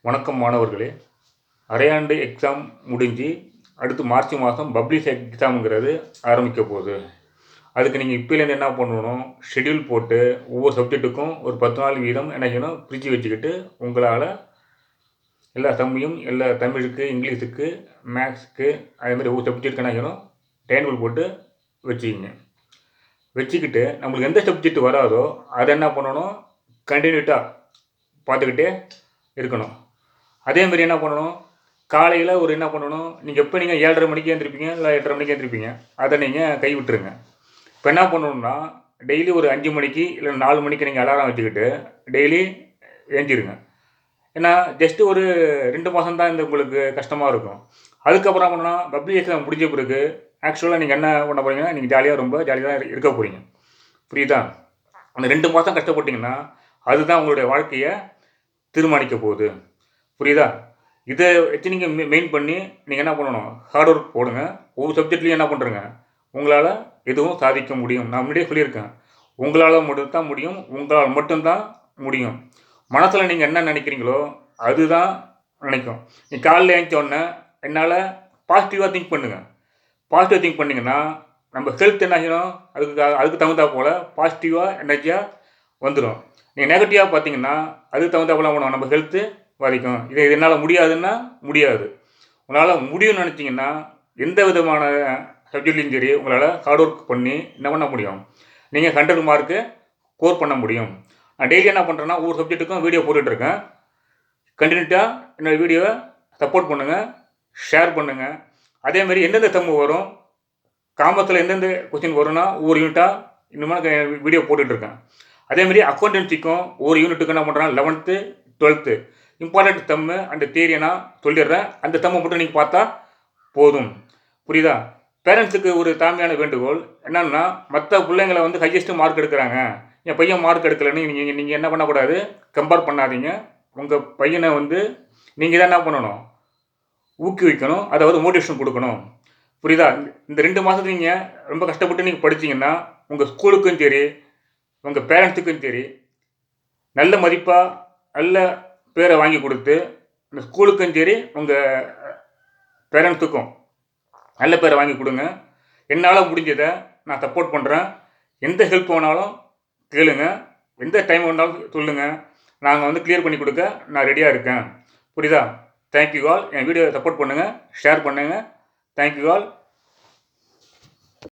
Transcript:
வணக்கம் மாணவர்களே. அரையாண்டு எக்ஸாம் முடிஞ்சு அடுத்து மார்ச் மாதம் பப்ளிக் எக்ஸாமுங்கிறது ஆரம்பிக்க போகுது. அதுக்கு நீங்கள் இப்போலேருந்து என்ன பண்ணணும், ஷெட்யூல் போட்டு ஒவ்வொரு சப்ஜெக்ட்டுக்கும் ஒரு 10 நாள் வீதம் என்ன செய்யணும், பிரித்து வச்சுக்கிட்டு உங்களால் எல்லா எல்லா தமிழுக்கு, இங்கிலீஷுக்கு, மேக்ஸுக்கு அதேமாதிரி ஒவ்வொரு சப்ஜெக்ட்டுக்கு என்ன செய்யணும், டைம் டேபிள் போட்டு வச்சுக்கிட்டு நம்மளுக்கு எந்த சப்ஜெக்ட் வராதோ அதை என்ன பண்ணணும், கண்டினியூட்டாக பார்த்துக்கிட்டே இருக்கணும். அதேமாதிரி என்ன பண்ணணும், காலையில் என்ன பண்ணணும், நீங்கள் 7:30 மணிக்கு எழுந்திருப்பீங்க, இல்லை 8:30 மணிக்கு எழுந்திருப்பீங்க, அதை நீங்கள் கைவிட்டுருங்க. இப்போ என்ன பண்ணணும்னா, டெய்லி ஒரு 5 மணிக்கு இல்லை 4 மணிக்கு நீங்கள் அலாரம் வச்சுக்கிட்டு டெய்லி எழுந்திருங்க. ஏன்னா ஜஸ்ட்டு ஒரு 2 மாதம் தான் இந்த உங்களுக்கு கஷ்டமாக இருக்கும். அதுக்கப்புறம் பண்ணால் பப்ளிக் எக்ஸாம் முடிஞ்ச பிறகு ஆக்சுவலாக நீங்கள் என்ன பண்ண போகிறீங்கன்னா, நீங்கள் ரொம்ப ஜாலியாக தான் இருக்க போகிறீங்க. புரியுதா? அந்த 2 மாதம் கஷ்டப்பட்டீங்கன்னா அதுதான் உங்களுடைய வாழ்க்கையை தீர்மானிக்க போகுது. புரியுதா? இதை வச்சு நீங்கள் மெயின் பண்ணி நீங்கள் என்ன பண்ணணும், ஹார்ட் ஒர்க் போடுங்க. ஒவ்வொரு சப்ஜெக்ட்லையும் என்ன பண்ணுறங்க, உங்களால் எதுவும் சாதிக்க முடியும். நான் முன்னாடியே சொல்லியிருக்கேன், உங்களால் மட்டும்தான் முடியும், உங்களால் மட்டும்தான் முடியும். மனசில் நீங்கள் என்ன நினைக்கிறீங்களோ அதுதான் நினைக்கும். நீ காலையில் எழுந்தோடனே என்னால் பாசிட்டிவாக திங்க் பண்ணுங்கள். பாசிட்டிவாக திங்க் பண்ணிங்கன்னா நம்ம ஹெல்த் என்ன ஆகிடும், அதுக்கு தகுந்தா போல் பாசிட்டிவாக எனர்ஜியாக வந்துடும். நீங்கள் நெகட்டிவாக பார்த்தீங்கன்னா அதுக்கு தகுந்தா போல் பண்ணுவோம், நம்ம ஹெல்த்து பாதிக்கும். இது என்னால் முடியாதுன்னா முடியாது. உங்களால் முடியும்னு நினச்சிங்கன்னா எந்த விதமான சப்ஜெக்ட்லையும் சரி உங்களால் ஹார்ட் ஒர்க் பண்ணி என்ன பண்ண முடியும், நீங்கள் 100 மார்க்கு ஸ்கோர் பண்ண முடியும். நான் டெய்லி என்ன பண்ணுறேன்னா ஒவ்வொரு சப்ஜெக்ட்டுக்கும் வீடியோ போட்டுட்ருக்கேன். கண்டினியூட்டாக என்னோடய வீடியோவை சப்போர்ட் பண்ணுங்கள், ஷேர் பண்ணுங்கள். அதேமாதிரி எந்தெந்த சம்மு வரும், காமர்ஸில் எந்தெந்த கொஸ்டின் வரும்னா ஒவ்வொரு யூனிட்டாக இன்னுமே வீடியோ போட்டுட்ருக்கேன். அதேமாதிரி அக்கௌண்டன்சிக்கும் ஒவ்வொரு யூனிட்டுக்கு என்ன பண்ணுறேன், 11th 12th இம்பார்ட்டண்ட் தம்மு அந்த தேரியை நான் சொல்லிடுறேன். அந்த தம்மை மட்டும் நீங்கள் பார்த்தா போதும். புரியுதா? பேரண்ட்ஸுக்கு ஒரு தாழ்மையான வேண்டுகோள் என்னன்னா, மற்ற பிள்ளைங்களை ஹையஸ்ட்டு மார்க் எடுக்கிறாங்க, என் பையன் மார்க் எடுக்கலைன்னு நீங்கள் என்ன பண்ணக்கூடாது, கம்பேர் பண்ணாதீங்க. உங்கள் பையனை நீங்கள் தான் என்ன பண்ணணும், ஊக்குவிக்கணும், அதாவது மோட்டிவேஷன் கொடுக்கணும். புரியுதா? இந்த 2 மாதத்துக்கு நீங்கள் ரொம்ப கஷ்டப்பட்டு நீங்கள் படித்தீங்கன்னா உங்கள் ஸ்கூலுக்கும் சரி உங்கள் பேரண்ட்ஸுக்கும் சரி நல்ல மதிப்பாக நல்ல பேரை வாங்கி கொடுத்து, இந்த ஸ்கூலுக்கும் சரி உங்கள் பேரண்ட்ஸுக்கும் நல்ல பேரை வாங்கி கொடுங்க. என்னால் முடிஞ்சதை நான் சப்போர்ட் பண்ணுறேன். எந்த ஹெல்ப் வேணாலும் கேளுங்க, எந்த டைம் வேணாலும் சொல்லுங்கள். நாங்கள் கிளியர் பண்ணி கொடுக்க நான் ரெடியாக இருக்கேன். புரியுதா? Thank you all. என் வீடியோவை சப்போர்ட் பண்ணுங்கள், ஷேர் பண்ணுங்கள். Thank you all.